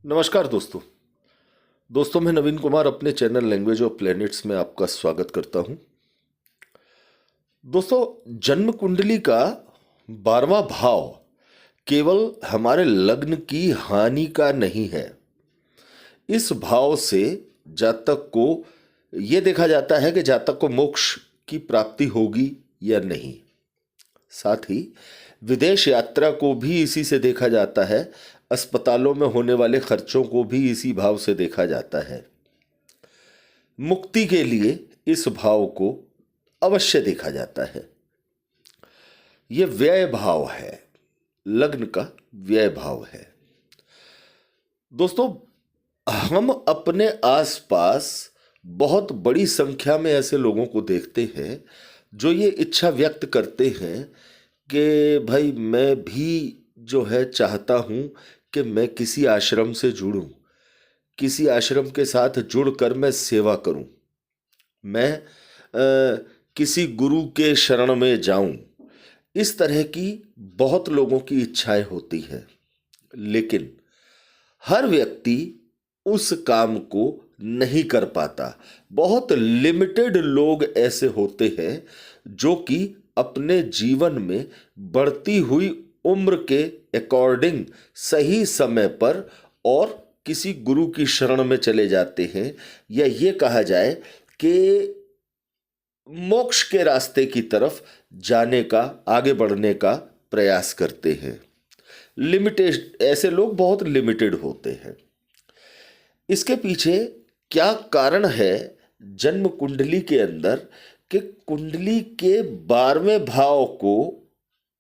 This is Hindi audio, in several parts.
नमस्कार दोस्तों। मैं नवीन कुमार अपने चैनल लैंग्वेज ऑफ प्लैनेट्स में आपका स्वागत करता हूं। दोस्तों, जन्म कुंडली का 12वां भाव केवल हमारे लग्न की हानि का नहीं है। इस भाव से जातक को यह देखा जाता है कि जातक को मोक्ष की प्राप्ति होगी या नहीं। साथ ही विदेश यात्रा को भी इसी से देखा जाता है। अस्पतालों में होने वाले खर्चों को भी इसी भाव से देखा जाता है। मुक्ति के लिए इस भाव को अवश्य देखा जाता है। यह व्यय भाव है, लग्न का व्यय भाव है। दोस्तों, हम अपने आसपास बहुत बड़ी संख्या में ऐसे लोगों को देखते हैं जो ये इच्छा व्यक्त करते हैं कि भाई मैं भी जो है चाहता हूं कि मैं किसी आश्रम से जुड़ूं, किसी आश्रम के साथ जुड़कर मैं सेवा करूं, मैं किसी गुरु के शरण में जाऊं। इस तरह की बहुत लोगों की इच्छाएं होती हैं, लेकिन हर व्यक्ति उस काम को नहीं कर पाता। बहुत लिमिटेड लोग ऐसे होते हैं जो कि अपने जीवन में बढ़ती हुई उम्र के अकॉर्डिंग सही समय पर और किसी गुरु की शरण में चले जाते हैं, या ये कहा जाए कि मोक्ष के रास्ते की तरफ जाने का, आगे बढ़ने का प्रयास करते हैं। लिमिटेड ऐसे लोग बहुत लिमिटेड होते हैं। इसके पीछे क्या कारण है जन्म कुंडली के अंदर कि कुंडली के 12वें भाव को,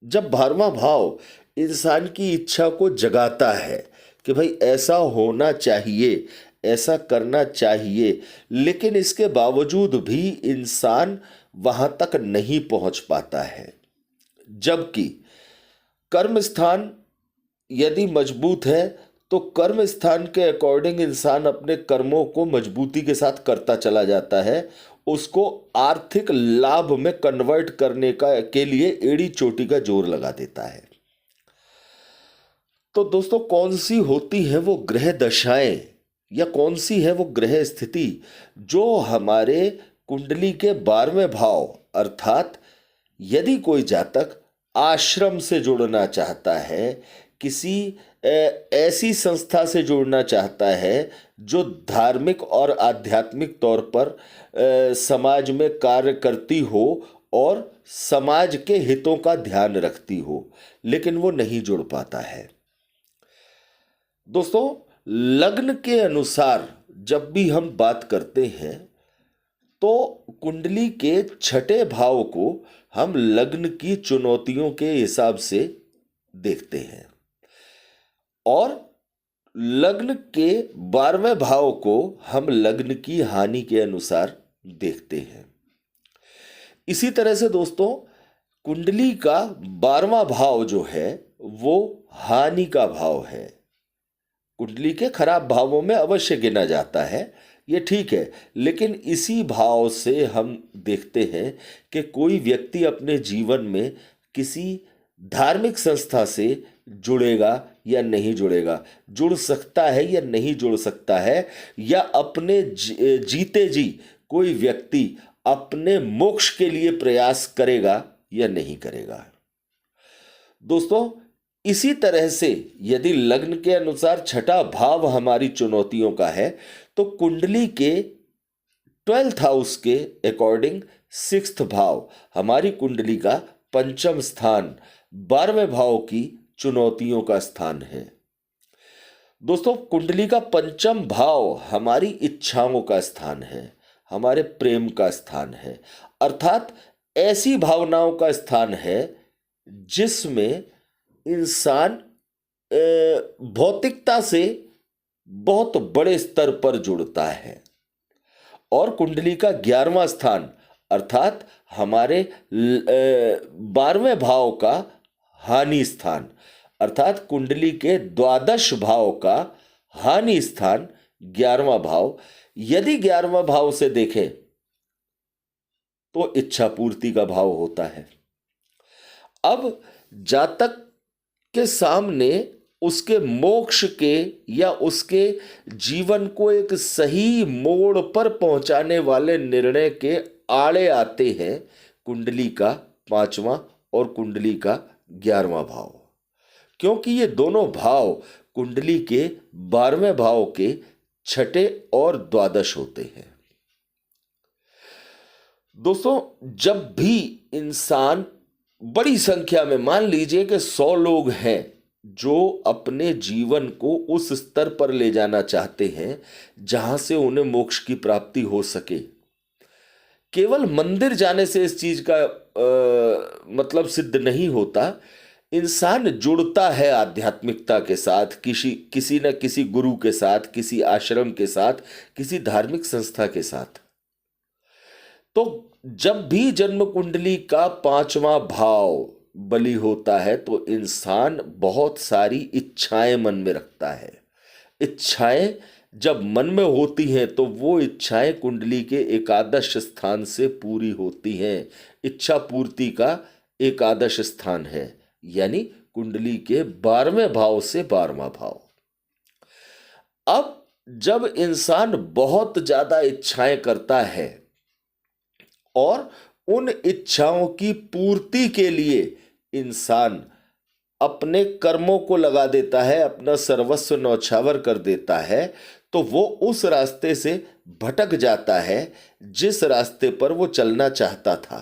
जब 12वां भाव इंसान की इच्छा को जगाता है कि भाई ऐसा होना चाहिए, ऐसा करना चाहिए, लेकिन इसके बावजूद भी इंसान वहां तक नहीं पहुंच पाता है। जबकि कर्म स्थान यदि मजबूत है तो कर्म स्थान के अकॉर्डिंग इंसान अपने कर्मों को मजबूती के साथ करता चला जाता है। उसको आर्थिक लाभ में कन्वर्ट करने का के लिए एड़ी चोटी का जोर लगा देता है। तो दोस्तों, कौन सी होती है वो ग्रह दशाएं या कौन सी है वो ग्रह स्थिति जो हमारे कुंडली के 12वें भाव, अर्थात यदि कोई जातक आश्रम से जुड़ना चाहता है, किसी ऐसी संस्था से जुड़ना चाहता है जो धार्मिक और आध्यात्मिक तौर पर समाज में कार्य करती हो और समाज के हितों का ध्यान रखती हो, लेकिन वो नहीं जुड़ पाता है। दोस्तों, लग्न के अनुसार जब भी हम बात करते हैं तो कुंडली के छठे भाव को हम लग्न की चुनौतियों के हिसाब से देखते हैं और लग्न के 12वें भाव को हम लग्न की हानि के अनुसार देखते हैं। इसी तरह से दोस्तों, कुंडली का 12वां भाव जो है वो हानि का भाव है। कुंडली के खराब भावों में अवश्य गिना जाता है, ये ठीक है, लेकिन इसी भाव से हम देखते हैं कि कोई व्यक्ति अपने जीवन में किसी धार्मिक संस्था से जुड़ेगा या नहीं जुड़ेगा, जुड़ सकता है या नहीं जुड़ सकता है, या अपने जीते जी कोई व्यक्ति अपने मोक्ष के लिए प्रयास करेगा या नहीं करेगा। दोस्तों, इसी तरह से यदि लग्न के अनुसार छठा भाव हमारी चुनौतियों का है तो कुंडली के 12th हाउस के अकॉर्डिंग 6th भाव हमारी कुंडली का पंचम स्थान, 12वें भाव की चुनौतियों का स्थान है। दोस्तों, कुंडली का पंचम भाव हमारी इच्छाओं का स्थान है, हमारे प्रेम का स्थान है, अर्थात ऐसी भावनाओं का स्थान है जिसमें इंसान भौतिकता से बहुत बड़े स्तर पर जुड़ता है। और कुंडली का 11वां स्थान अर्थात हमारे 12वें भाव का हानि स्थान, अर्थात कुंडली के 12 भाव का हानि स्थान 11वां भाव, यदि 11वां भाव से देखें तो इच्छा पूर्ति का भाव होता है। अब जातक के सामने उसके मोक्ष के या उसके जीवन को एक सही मोड़ पर पहुंचाने वाले निर्णय के आड़े आते हैं कुंडली का 5वां और कुंडली का 11वां भाव। क्योंकि ये दोनों भाव कुंडली के 12वें भाव के छठे और द्वादश होते हैं। दोस्तों, जब भी इंसान बड़ी संख्या में, मान लीजिए कि 100 लोग हैं जो अपने जीवन को उस स्तर पर ले जाना चाहते हैं जहां से उन्हें मोक्ष की प्राप्ति हो सके, केवल मंदिर जाने से इस चीज का मतलब सिद्ध नहीं होता। इंसान जुड़ता है आध्यात्मिकता के साथ, किसी न किसी गुरु के साथ, किसी आश्रम के साथ, किसी धार्मिक संस्था के साथ। तो जब भी जन्म कुंडली का 5वां भाव बलि होता है तो इंसान बहुत सारी इच्छाएं मन में रखता है। इच्छाएं जब मन में होती हैं तो वो इच्छाएं कुंडली के एकादश स्थान से पूरी होती हैं। इच्छा पूर्ति का एकादश स्थान है, यानी कुंडली के 12वें भाव से 12वां भाव। अब जब इंसान बहुत ज्यादा इच्छाएं करता है और उन इच्छाओं की पूर्ति के लिए इंसान अपने कर्मों को लगा देता है, अपना सर्वस्व न्यौछावर कर देता है, तो वो उस रास्ते से भटक जाता है जिस रास्ते पर वो चलना चाहता था।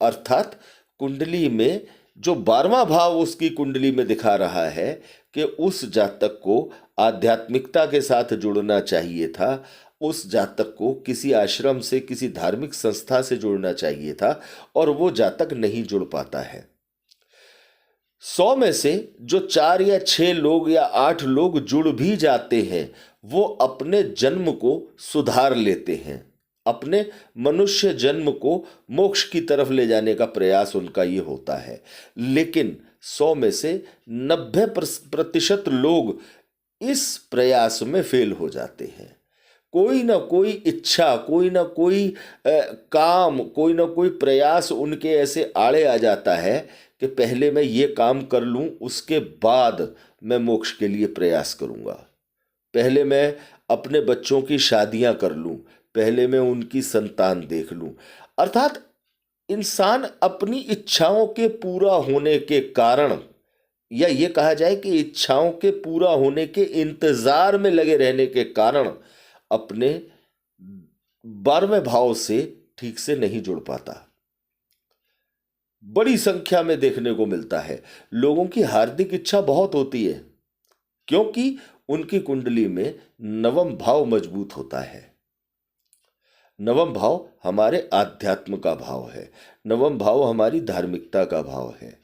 अर्थात कुंडली में जो 12वां भाव उसकी कुंडली में दिखा रहा है कि उस जातक को आध्यात्मिकता के साथ जुड़ना चाहिए था, उस जातक को किसी आश्रम से, किसी धार्मिक संस्था से जुड़ना चाहिए था, और वो जातक नहीं जुड़ पाता है। 100 में से जो 4 या 6 लोग या 8 लोग जुड़ भी जाते हैं वो अपने जन्म को सुधार लेते हैं, अपने मनुष्य जन्म को मोक्ष की तरफ ले जाने का प्रयास उनका ये होता है। लेकिन 100 में से 90% लोग इस प्रयास में फेल हो जाते हैं। कोई ना कोई इच्छा, कोई ना कोई काम, कोई ना कोई प्रयास उनके ऐसे आड़े आ जाता है कि पहले मैं ये काम कर लूं, उसके बाद मैं मोक्ष के लिए प्रयास करूंगा। पहले मैं अपने बच्चों की शादियां कर लूं, पहले मैं उनकी संतान देख लूं। अर्थात इंसान अपनी इच्छाओं के पूरा होने के कारण, या ये कहा जाए कि इच्छाओं के पूरा होने के इंतजार में लगे रहने के कारण अपने 12वें भाव से ठीक से नहीं जुड़ पाता। बड़ी संख्या में देखने को मिलता है लोगों की हार्दिक इच्छा बहुत होती है क्योंकि उनकी कुंडली में 9वां भाव मजबूत होता है। 9वां भाव हमारे आध्यात्म का भाव है, 9वां भाव हमारी धार्मिकता का भाव है,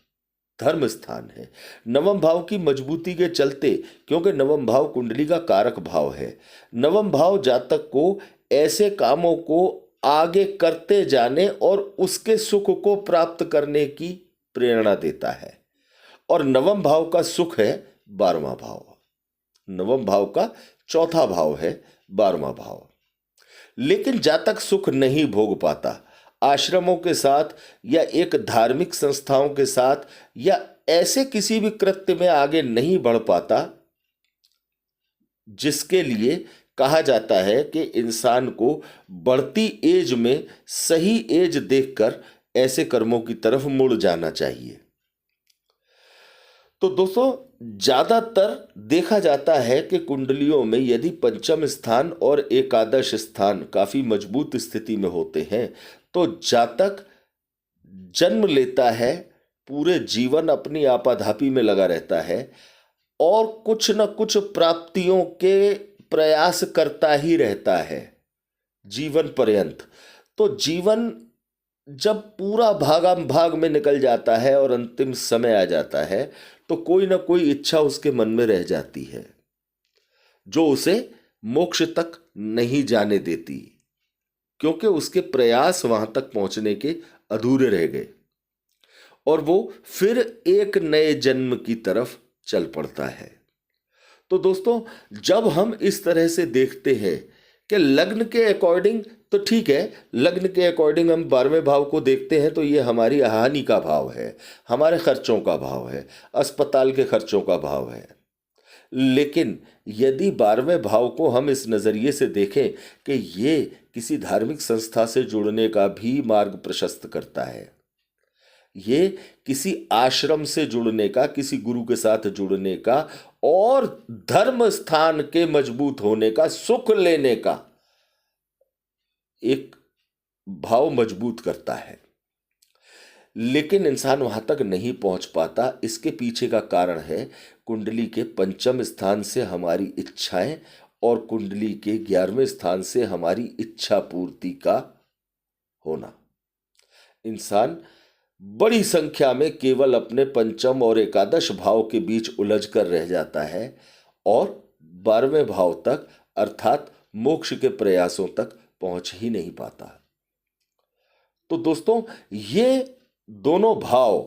धर्म स्थान है। 9वां भाव की मजबूती के चलते, क्योंकि 9वां भाव कुंडली का कारक भाव है, 9वां भाव जातक को ऐसे कामों को आगे करते जाने और उसके सुख को प्राप्त करने की प्रेरणा देता है। और 9वां भाव का सुख है 12वां भाव, 9वां भाव का चौथा भाव है 12वां भाव। लेकिन जातक सुख नहीं भोग पाता, आश्रमों के साथ या एक धार्मिक संस्थाओं के साथ या ऐसे किसी भी कृत्य में आगे नहीं बढ़ पाता जिसके लिए कहा जाता है कि इंसान को बढ़ती एज में सही एज देखकर ऐसे कर्मों की तरफ मुड़ जाना चाहिए। तो दोस्तों, ज्यादातर देखा जाता है कि कुंडलियों में यदि 5वां स्थान और एकादश स्थान काफी मजबूत स्थिति में होते हैं तो जातक जन्म लेता है, पूरे जीवन अपनी आपाधापी में लगा रहता है और कुछ न कुछ प्राप्तियों के प्रयास करता ही रहता है जीवन पर्यंत। तो जीवन जब पूरा भागम भाग में निकल जाता है और अंतिम समय आ जाता है तो कोई ना कोई इच्छा उसके मन में रह जाती है जो उसे मोक्ष तक नहीं जाने देती, क्योंकि उसके प्रयास वहां तक पहुंचने के अधूरे रह गए और वो फिर एक नए जन्म की तरफ चल पड़ता है। तो दोस्तों, जब हम इस तरह से देखते हैं कि लग्न के अकॉर्डिंग तो ठीक है, लग्न के अकॉर्डिंग हम 12वें भाव को देखते हैं तो ये हमारी हानि का भाव है, हमारे खर्चों का भाव है, अस्पताल के खर्चों का भाव है। लेकिन यदि 12वें भाव को हम इस नज़रिए से देखें कि ये किसी धार्मिक संस्था से जुड़ने का भी मार्ग प्रशस्त करता है, ये किसी आश्रम से जुड़ने का, किसी गुरु के साथ जुड़ने का और धर्म स्थान के मजबूत होने का, सुख लेने का एक भाव मजबूत करता है। लेकिन इंसान वहां तक नहीं पहुंच पाता। इसके पीछे का कारण है कुंडली के 5वें स्थान से हमारी इच्छाएं और कुंडली के 11वें स्थान से हमारी इच्छा पूर्ति का होना। इंसान बड़ी संख्या में केवल अपने 5म और एकादश भाव के बीच उलझ कर रह जाता है और 12वें भाव तक अर्थात मोक्ष के प्रयासों तक पहुंच ही नहीं पाता। तो दोस्तों, ये दोनों भाव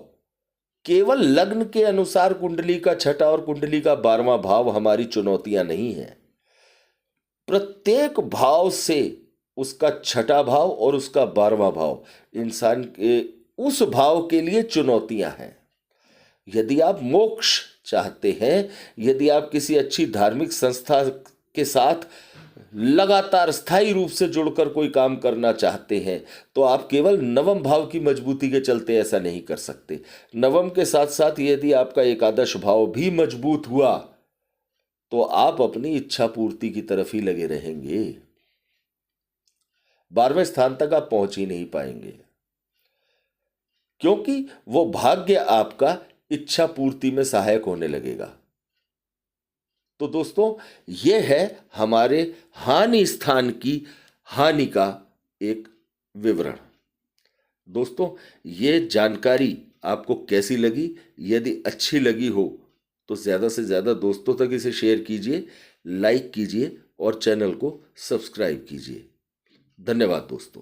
केवल लग्न के अनुसार कुंडली का 6ठा और कुंडली का 12वां भाव हमारी चुनौतियां नहीं है। प्रत्येक भाव से उसका 6ठा भाव और उसका 12वां भाव इंसान के उस भाव के लिए चुनौतियां हैं। यदि आप मोक्ष चाहते हैं, यदि आप किसी अच्छी धार्मिक संस्था के साथ लगातार स्थायी रूप से जुड़कर कोई काम करना चाहते हैं, तो आप केवल 9वें भाव की मजबूती के चलते ऐसा नहीं कर सकते। 9वें के साथ साथ यदि आपका एकादश भाव भी मजबूत हुआ तो आप अपनी इच्छा पूर्ति की तरफ ही लगे रहेंगे। 12वें स्थान तक आप पहुंच ही नहीं पाएंगे, क्योंकि वो भाग्य आपका इच्छा पूर्ति में सहायक होने लगेगा। तो दोस्तों, यह है हमारे हानि स्थान की हानि का एक विवरण। दोस्तों, ये जानकारी आपको कैसी लगी? यदि अच्छी लगी हो तो ज़्यादा से ज़्यादा दोस्तों तक इसे शेयर कीजिए, लाइक कीजिए और चैनल को सब्सक्राइब कीजिए। धन्यवाद दोस्तों।